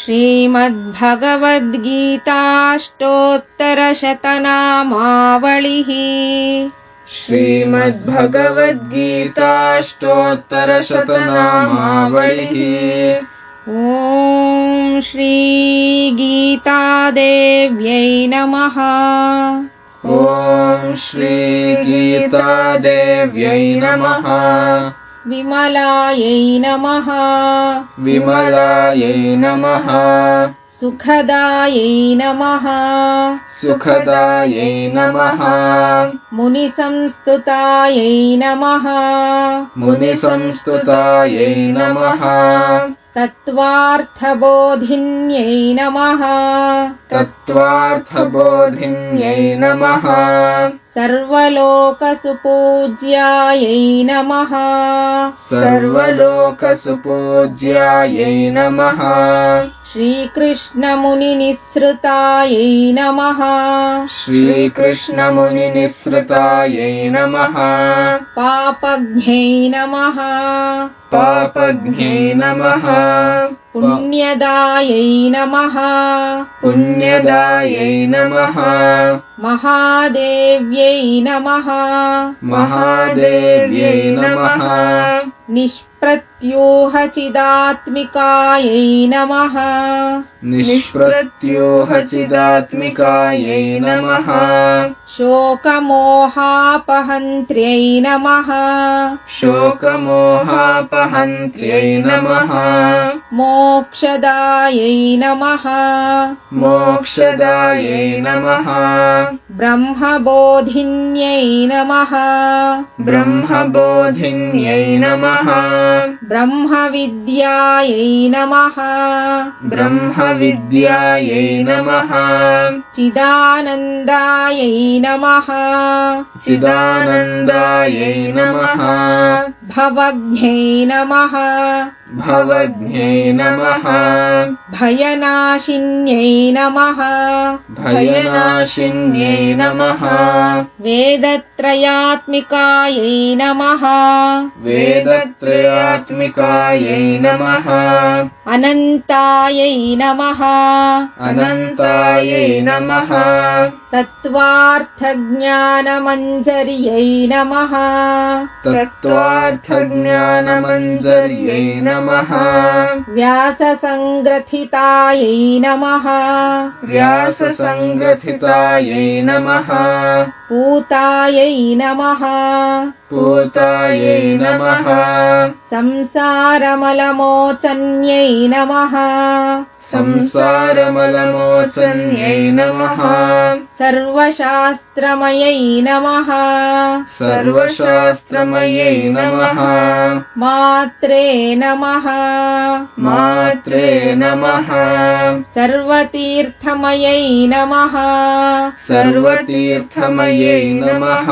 श्रीमद्भगवद्गीताष्टोत्तरशतनामावलिः श्रीमद्भगवद्गीताष्टोत्तरशतनामावलिः। ॐ श्रीगीतादेव्यै नमः। ॐ श्रीगीतादेव्यै नमः। विमलायै नमः। विमलायै नमः। सुखदायै नमः। सुखदायै नमः। मुनिसंस्तुतायै नमः। मुनिसंस्तुतायै नमः। तत्त्वार्थबोधिन्यै नमः। तत्त्वार्थबोधिन्यै नमः। सर्वलोकसुपूज्यायै नमः। सर्वलोकसुपूज्यायै नमः। श्रीकृष्णमुनिनिःसृतायै नमः। श्रीकृष्णमुनिनिःसृतायै नमः। पापघ्नै नमः। पापघ्नै नमः। पुण्यदायै नमः। पुण्यदायै नमः। महादेव्यै नमः। महादेव्यै नमः। निष्प्रत्यूहचिदात्मिकायै नमः। निष्प्रत्यूहचिदात्मिकायै नमः। शोकमोहापहन्त्र्यै नमः। शोकमोहापहन्त्र्यै नमः। मोक्षदायै नमः। मोक्षदायै नमः। ब्रह्मबोधिन्यै नमः। ब्रह्मबोधिन्यै नमः। ब्रह्मविद्यायै नमः। ब्रह्मविद्यायै नमः। चिदानन्दायै नमः। चिदानन्दायै नमः। भवघ्नै नमः। भवघ्नै नमः। भयनाशिन्यै नमः। भयनाशिन्यै नमः। वेदत्रयात्मिकायै नमः। वेदत्रयात्मिकायै नमः। अनन्तायै नमः। अनन्तायै नमः। तत्त्वार्थज्ञानमञ्जर्यै नमः। तत्त्वार्थज्ञानमञ्जर्यै नमः। व्याससङ्ग्रथितायै नमः। व्याससङ्ग्रथितायै नमः। पूतायै नमः। पूतायै नमः। संसारमलमोचन्यै नमः। संसारमलमोचन्यै नमः। सर्वशास्त्रमयै नमः। सर्वशास्त्रमयै नमः। मात्रे नमः। मात्रे नमः। सर्वतीर्थमयै नमः। सर्वतीर्थमयै नमः।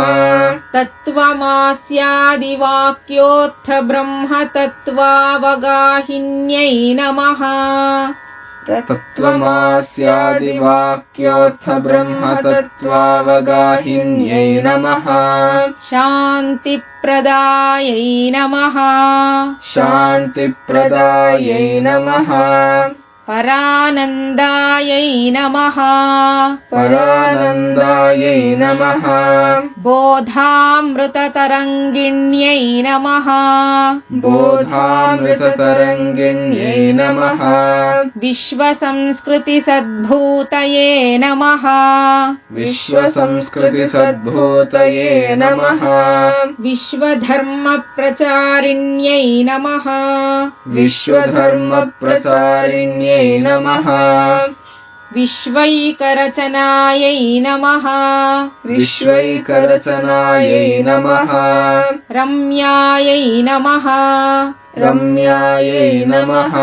तत्त्वमास्यादिवाक्योऽथ ब्रह्मतत्त्वावगाहिन्यै नमः। तत्त्वमास्यादिवाक्योऽथ ब्रह्मतत्त्वावगाहिन्यै नमः। शान्तिप्रदायै नमः। शान्तिप्रदायै नमः। परानन्दायै नमः। परानन्दायै नमः। बोधामृततरङ्गिण्यै नमः। बोधामृततरङ्गिण्यै नमः। विश्वसंस्कृतिसद्भूतये नमः। विश्वसंस्कृतिसद्भूतये नमः। विश्वधर्मप्रचारिण्यै नमः। विश्वधर्मप्रचारिण्यै नमः। विश्वैकरचनायै नमः। विश्वैकरचनायै नमः। रम्यायै नमः। रम्यायै नमः।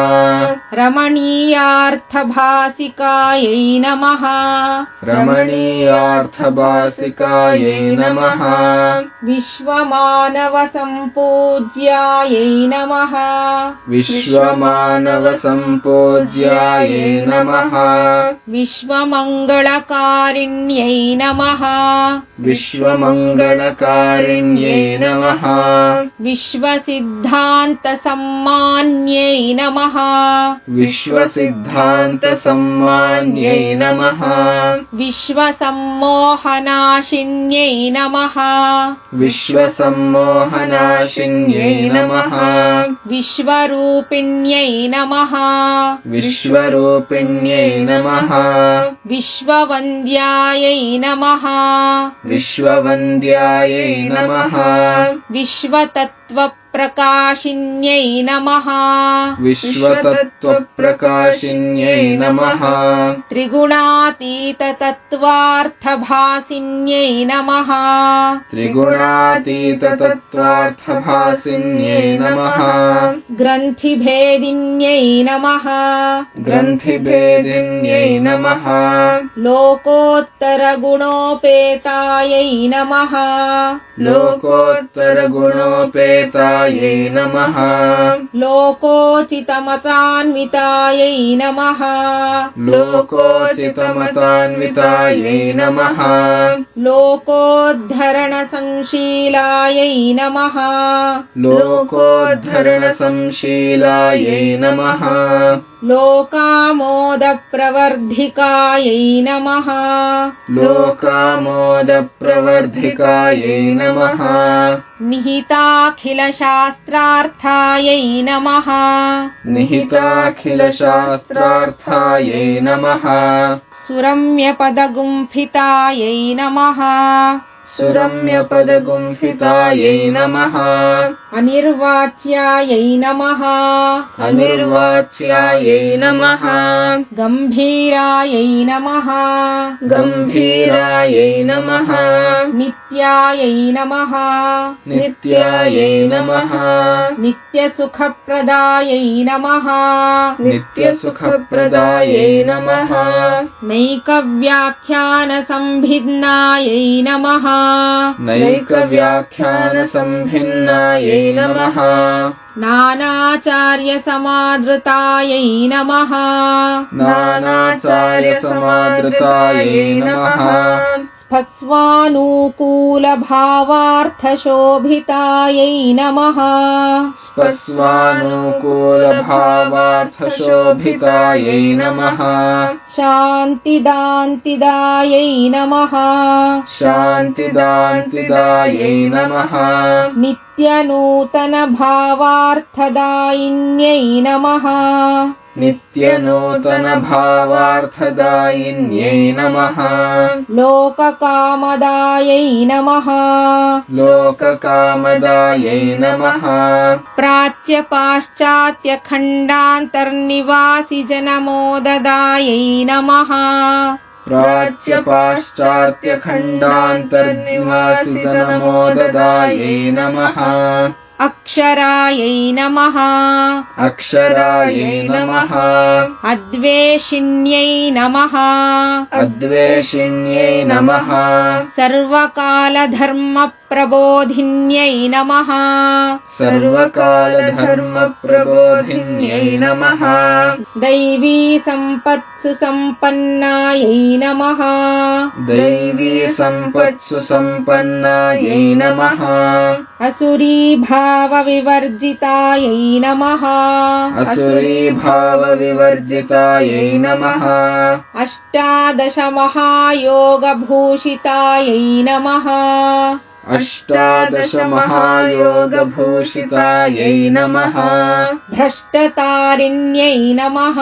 रमणीयार्थभासिकायै नमः। रमणीयार्थभासिकायै नमः। विश्वमानवसम्पूज्यायै नमः। विश्वमानवसम्पूज्यायै नमः। विश्वमङ्गलकारिण्यै नमः। विश्वमङ्गलकारिण्यै नमः। विश्वसिद्धान्तसारिण्यै विश्वसिद्धान्तसम्मान्यै नमः विश्वसिद्धान्तसम्मान्यै नमः विश्वसम्मोहनाशिन्यै नमः विश्वसम्मोहनाशिन्यै नमः विश्वरूपिण्यै नमः विश्वरूपिण्यै नमः विश्ववन्द्यायै नमः विश्ववन्द्यायै नमः विश्वतत्त्वप्रकाशिन्यै नमः विश्वतत्त्वप्रकाशिन्यै नमः त्रिगुणातीततत्त्वार्थभासिन्यै नमः त्रिगुणातीततत्त्वार्थभासिन्यै नमः ग्रन्थिभेदिन्यै नमः ग्रन्थिभेदिन्यै नमः लोकोत्तरगुणोपेतायै नमः लोकोत्तरगुणोपेतायै नमः लोकोचितमतान्वितायै नमः लोकोचितमतान्वितायै नमः लोकोद्धरणसंशीलायै नमः लोकोद्धरणसंशीलायै नमः लोकामोदप्रवर्धिकायै नमः लोकामोदप्रवर्धिकायै नमः निहिताखिलशास्त्रार्थायै नमः निहिताखिलशास्त्रार्थायै नमः सुरम्यपदगुम्फितायै नमः सुरम्यपदगुम्फितायै नमः अनिर्वाच्यायै नमः अनिर्वाच्यायै नमः गम्भीरायै नमः गम्भीरायै नमः नित्यायै नमः नित्यायै नमः नित्यसुखप्रदायै नमः नित्यसुखप्रदायै नमः नैकव्याख्यानसम्भिन्नायै नमः नैकव्याख्यानसम्भिन्नायै नमः नानाचार्यसमादृतायै नमः नानाचार्यसमादृतायै नमः स्पस्वानुकूलभावार्थशोभितायै नमः स्पस्वानुकूलभावार्थशोभितायै नमः शान्तिदान्तिदायै नमः शान्तिदान्तिदायै नमः नित्यनूतनभावार्थदायिन्यै नमः नित्यनूतनभावार्थदायिन्यै नमः लोककामदायै नमः लोककामदायै नमः प्राच्यपाश्चात्यखण्डान्तर्निवासिजनमोददायै नमः प्राच्यपाश्चात्यखण्डान्तर्निवासिजनमोददायै नमः अक्षरायै नमः अक्षरायै नमः अद्वेषिण्यै नमः अद्वेषिण्यै नमः सर्वकालधर्मप्रबोधिन्यै नमः सर्वकालधर्मप्रबोधिन्यै नमः दैवी सम्पत्सु सम्पन्नायै नमः दैवी सम्पत्सु सम्पन्नायै नमः असुरीभावविवर्जितायै नमः असुरीभावविवर्जितायै नमः अष्टादशमहायोगभूषितायै नमः अष्टादशमहायोगभूषितायै नमः भ्रष्टतारिण्यै नमः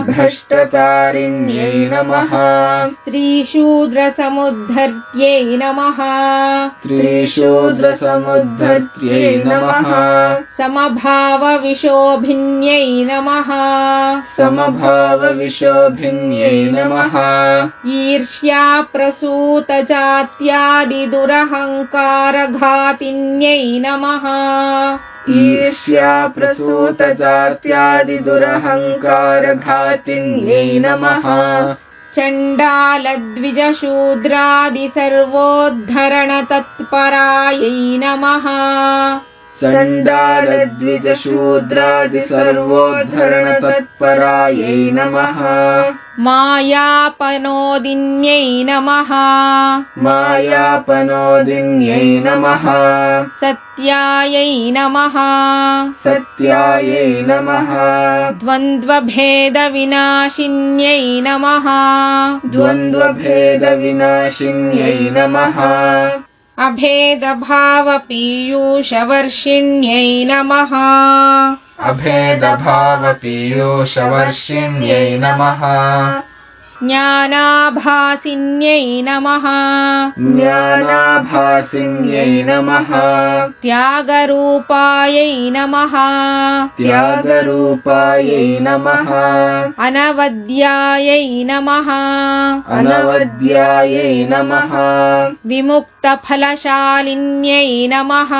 भ्रष्टतारिण्यै नमः स्त्रीशूद्रसमुद्धर्त्यै नमः स्त्रीशूद्रसमुद्धर्त्यै नमः समभावविशोभिन्यै नमः समभावविशोभिन्यै नमः ईर्ष्याप्रसूतजात्यादिदुरहङ्कारघातिन्यै नमः ईर्ष्याप्रसूतजात्यादिदुरहङ्कारघातिन्यै नमः चण्डालद्विजशूद्रादिसर्वोद्धरणतत्परायै नमः चण्डालद्विजशूद्रादिसर्वोद्धरणतत्परायै नमः मायापनोदिन्यै नमः मायापनोदिन्यै नमः सत्यायै नमः सत्यायै नमः द्वन्द्वभेदविनाशिन्यै नमः द्वन्द्वभेदविनाशिन्यै नमः अभेदभावपीयूषवर्षिण्यै नमः अभेदभावपीयूषवर्षिण्यै नमः ज्ञानाभासिन्यै नमः ज्ञानाभासिन्यै नमः त्यागरूपायै नमः त्यागरूपायै नमः अनवद्यायै नमः अनवद्यायै नमः विमुक्तफलशालिन्यै नमः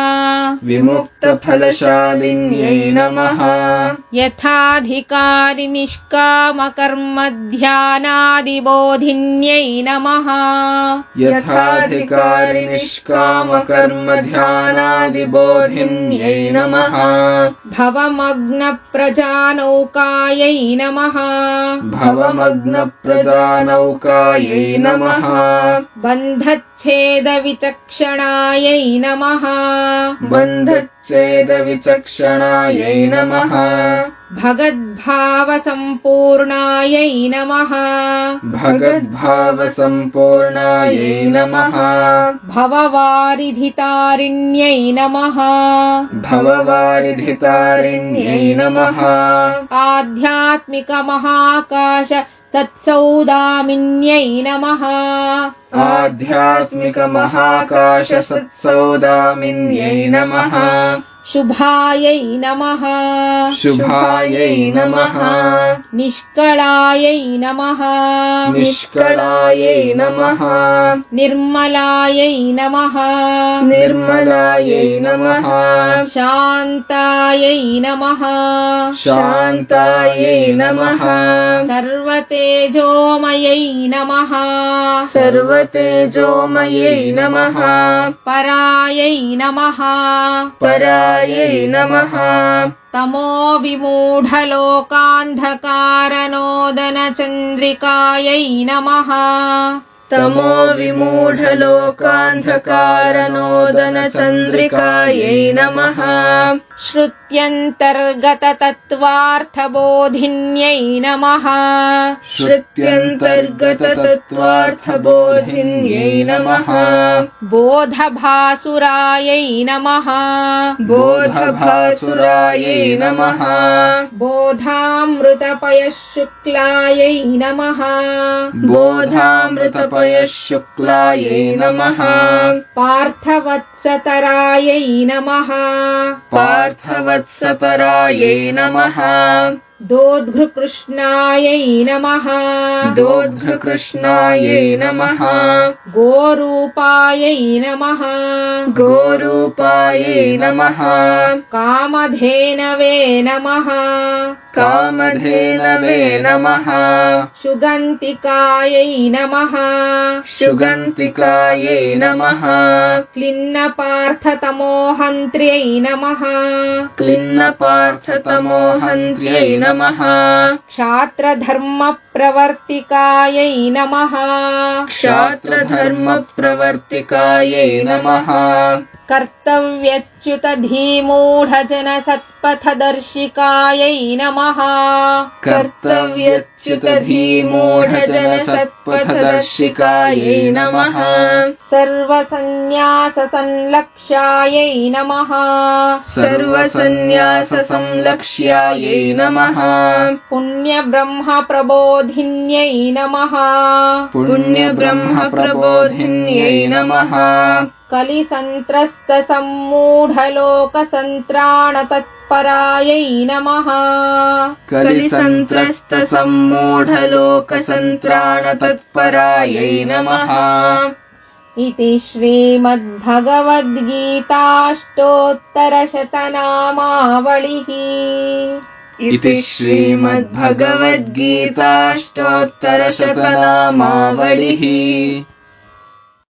विमुक्तफलशालिन्यै नमः यथाधिकारिनिष्कामकर्मध्यानादिबोधिन्यै नमः यथाधिकारिनिष्कामकर्मध्यानादिबोधिन्यै नमः भवमग्नप्रजानौकायै नमः भवमग्नप्रजानौकायै नमः बन्धच्छेदविचक्षणायै नमः बन्धच्छेदविचक्षणायै नमः भगद्भावसम्पूर्णायै नमः भगद्भावसम्पूर्णायै नमः भववारिधितारिण्यै नमः भववारिधितारिण्यै नमः आध्यात्मिकमहाकाश सत्सौदामिन्यै नमः आध्यात्मिकमहाकाशसत्सौदामिन्यै नमः शुभायै नमः शुभायै नमः निष्कलायै नमः निष्कलायै नमः निर्मलायै नमः निर्मलायै नमः शान्तायै नमः शान्तायै नमः सर्वतेजोमयै नमः सर्वतेजोमयै नमः परायै नमः परायै नमः तमो विमूढलोकान्धकारणोदनचन्द्रिकायै नमः तमो विमूढलोकान्धकारणोदनचन्द्रिकायै नमः श्रुत्यन्तर्गततत्त्वार्थबोधिन्यै नमः श्रुत्यन्तर्गततत्त्वार्थबोधिन्यै नमः बोधभासुरायै नमः बोधभासुरायै नमः बोधामृतपयःशुक्लायै नमः बोधामृतपयःशुक्लायै नमः पार्थवत्सतरायै नमः पार्थवत्सतरायै नमः दोद्घृकृष्णायै नमः दोद्घृकृष्णायै नमः गोरूपायै नमः गोरूपायै नमः कामधेनवे नमः कामधेनवे नमः सुगन्तिकायै नमः सुगन्तिकायै नमः क्लिन्नपार्थतमोहन्त्र्यै नमः क्लिन्नपार्थतमोहन्त्र्यै नमः क्षात्रधर्मप्रवर्तिकायै नमः क्षात्रधर्मप्रवर्तिकायै नमः कर्तव्यच्युतधीमूढजनसत्पथदर्शिकायै नमः कर्तव्यच्युतधीमूढजनसत्पथदर्शिकायै नमः सर्वसन्न्याससंलक्ष्यायै नमः सर्वसन्न्याससंलक्ष्यायै नमः पुण्यब्रह्मप्रबोधिन्यै नमः पुण्यब्रह्मप्रबोधिन्यै नमः कलिसन्त्रस्तसम्मूढलोकसन्त्राणतत्परायै नमः कलिसन्त्रस्तसम्मूढलोकसन्त्राणतत्परायै नमः इति श्रीमद्भगवद्गीताष्टोत्तरशतनामावलिः इति श्रीमद्भगवद्गीताष्टोत्तरशतनामावलिः